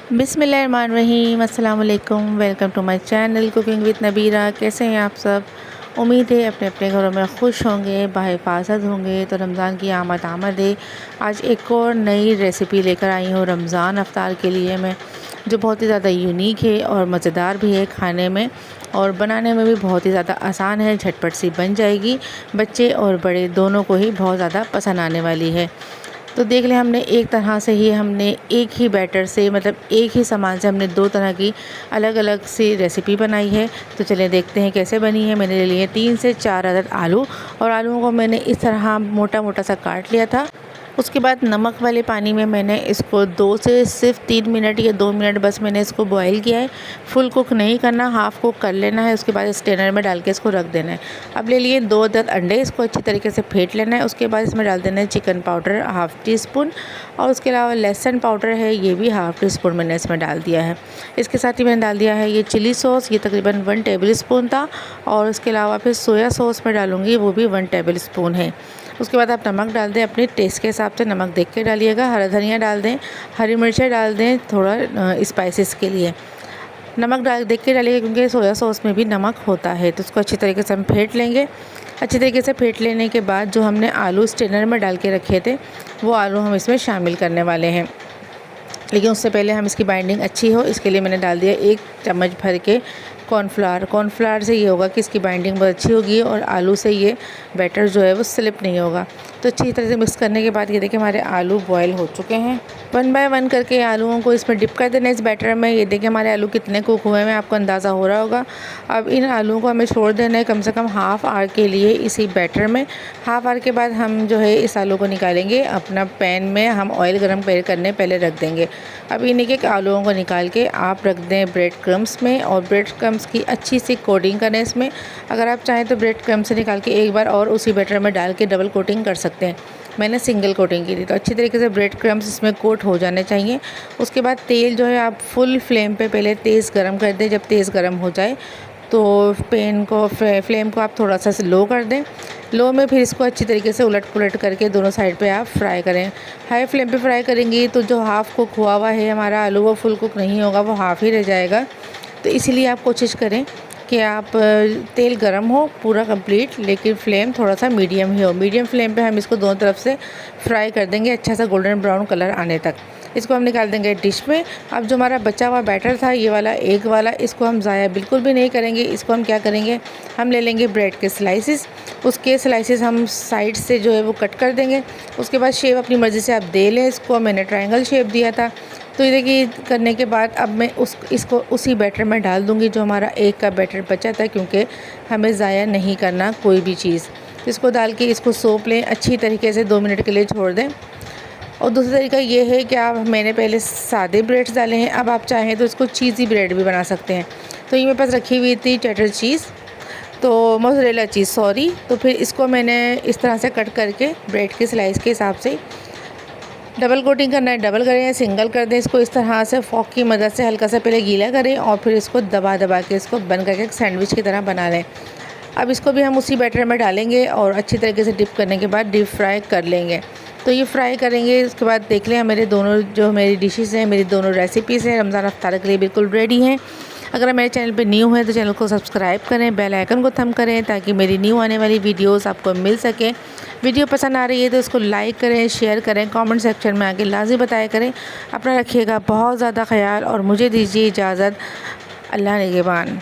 बिस्मिल्लाहिर्रहमानिर्रहीम, अस्सलाम वालेकुम। Welcome to my channel cooking with Nabira. कैसे हैं आप सब? उम्मीद है अपने अपने घरों में खुश होंगे, बाहिफाज़त होंगे। तो रमज़ान की आमद है। आज एक और नई रेसिपी लेकर आई हूँ रमज़ान अफ्तार के लिए मैं, जो बहुत ही ज़्यादा यूनिक है और मज़ेदार भी है खाने में, और बनाने में भी बहुत ही ज़्यादा आसान है। झटपट सी बन जाएगी, बच्चे और बड़े दोनों को ही बहुत ज़्यादा पसंद आने वाली है। तो देख लें, हमने एक तरह से ही हमने एक ही बैटर से, मतलब एक ही सामान से हमने दो तरह की अलग अलग सी रेसिपी बनाई है। तो चलिए देखते हैं कैसे बनी है। मैंने ले लिए 3 से 4 अदद आलू, और आलूओं को मैंने इस तरह मोटा मोटा सा काट लिया था। उसके बाद नमक वाले पानी में मैंने इसको 2 से सिर्फ 3 मिनट या 2 मिनट बस मैंने इसको बॉईल किया है। फुल कुक नहीं करना, हाफ़ कुक कर लेना है। उसके बाद स्ट्रेनर में डाल के इसको रख देना है। अब ले लिए 2 अदद अंडे, इसको अच्छी तरीके से फेंट लेना है। उसके बाद इसमें डाल देना है chicken powder half tea spoon, और उसके अलावा लहसुन पाउडर है, ये भी हाफ़ टी स्पून मैंने इसमें डाल दिया है। इसके साथ ही मैंने डाल दिया है ये चिली सॉस, ये तकरीबन 1 टेबल स्पून था। और उसके अलावा फिर सोया सॉस मैं डालूँगी, वो भी 1 टेबल स्पून है। उसके बाद आप नमक डाल दें, अपने टेस्ट के हिसाब से नमक देख के डालिएगा। हरा धनिया डाल दें, हरी मिर्चें डाल दें थोड़ा स्पाइसेस के लिए। नमक देख के डालिएगा, क्योंकि सोया सॉस में भी नमक होता है। तो उसको अच्छी तरीके से हम फेंट लेंगे। अच्छी तरीके से फेंट लेने के बाद जो हमने आलू स्ट्रेनर में डाल के रखे थे, वो आलू हम इसमें शामिल करने वाले हैं। लेकिन उससे पहले हम इसकी बाइंडिंग अच्छी हो, इसके लिए मैंने डाल दिया 1 चम्मच भर के कॉर्नफ्लावर। कॉर्नफ्लावर से ये होगा कि इसकी बाइंडिंग बहुत अच्छी होगी, और आलू से ये बैटर जो है वो स्लिप नहीं होगा। तो अच्छी तरह से मिक्स करने के बाद ये देखिए हमारे आलू बॉयल हो चुके हैं। 1 बाय 1 करके आलूओं को इसमें डिप कर देना इस बैटर में। ये देखिए हमारे आलू कितने कुक हुए हैं, आपको अंदाज़ा हो रहा होगा। अब इन आलूओं को हमें छोड़ देना है कम से कम हाफ़ आवर के लिए इसी बैटर में। हाफ़ आवर के बाद हम जो है इस आलू को निकालेंगे, अपना पैन में हम ऑयल गर्म करने पहले रख देंगे। अब इन्हीं के आलूओं को निकाल के आप रख दें ब्रेड क्रम्स में, और ब्रेड क्रम्स की अच्छी सी कोटिंग करें इसमें। अगर आप चाहें तो ब्रेड क्रम्स से निकाल के एक बार और उसी बैटर में डाल के डबल कोटिंग कर सकते हैं। मैंने सिंगल कोटिंग की थी। तो अच्छी तरीके से ब्रेड क्रम्स इसमें कोट हो जाने चाहिए। उसके बाद तेल जो है आप फुल फ्लेम पे पहले तेज़ गरम कर दें। जब तेज़ गरम हो जाए तो फ्लेम को आप थोड़ा सा लो कर दें। लो में फिर इसको अच्छी तरीके से उलट पुलट करके दोनों साइड पे आप फ्राई करें। हाई फ्लेम पे फ्राई करेंगी तो जो हाफ़ कुक हुआ है हमारा आलू, वो फुल कुक नहीं होगा, वो हाफ़ ही रह जाएगा। तो इसीलिए आप कोशिश करें कि आप तेल गरम हो पूरा कंप्लीट, लेकिन फ्लेम थोड़ा सा मीडियम ही हो। मीडियम फ्लेम पे हम इसको दोनों तरफ से फ्राई कर देंगे अच्छा सा गोल्डन ब्राउन कलर आने तक। इसको हम निकाल देंगे डिश में। अब जो हमारा बचा हुआ बैटर था, ये वाला एग वाला, इसको हम ज़ाया बिल्कुल भी नहीं करेंगे। इसको हम क्या करेंगे, हम ले लेंगे ब्रेड के स्लाइसेस। उसके स्लाइसेस हम साइड से जो है वो कट कर देंगे। उसके बाद शेप अपनी मर्ज़ी से आप दे लें। इसको मैंने ट्रायंगल शेप दिया था। तो ये देखिए करने के बाद अब मैं इसको उसी बैटर में डाल दूँगी जो हमारा एग का बैटर बचा था, क्योंकि हमें ज़ाया नहीं करना कोई भी चीज़। इसको डाल के इसको सोप लें, अच्छी तरीके से 2 मिनट के लिए छोड़ दें। और दूसरा तरीका ये है कि मैंने पहले सादे ब्रेड्स डाले हैं, अब आप चाहें तो इसको चीज़ी ब्रेड भी बना सकते हैं। तो ये मेरे पास रखी हुई थी चेडर चीज़, तो मोज़रेला चीज़ सॉरी। तो फिर इसको मैंने इस तरह से कट करके ब्रेड के स्लाइस के हिसाब से डबल कोटिंग करना है, डबल करें या सिंगल कर दें। इसको इस तरह से फॉक की मदद से हल्का सा पहले गीला करें, और फिर इसको दबा दबा के इसको बन करके एक सैंडविच की तरह बना लें। अब इसको भी हम उसी बैटर में डालेंगे और अच्छी तरीके से डिप करने के बाद डीप फ्राई कर लेंगे। तो ये फ्राई करेंगे। उसके बाद देख लें मेरे दोनों जो मेरी डिशेज़ हैं, मेरी दोनों रेसिपीज़ हैं, रमज़ान अफ्तार के लिए बिल्कुल रेडी हैं। अगर मेरे चैनल पे न्यू है तो चैनल को सब्सक्राइब करें, बेल आइकन को थंब करें, ताकि मेरी न्यू आने वाली वीडियोस आपको मिल सके। वीडियो पसंद आ रही है तो इसको लाइक करें, शेयर करें, कमेंट सेक्शन में आके लाज़मी बताया करें। अपना रखिएगा बहुत ज़्यादा ख्याल, और मुझे दीजिए इजाज़त। अल्लाह निगहबान।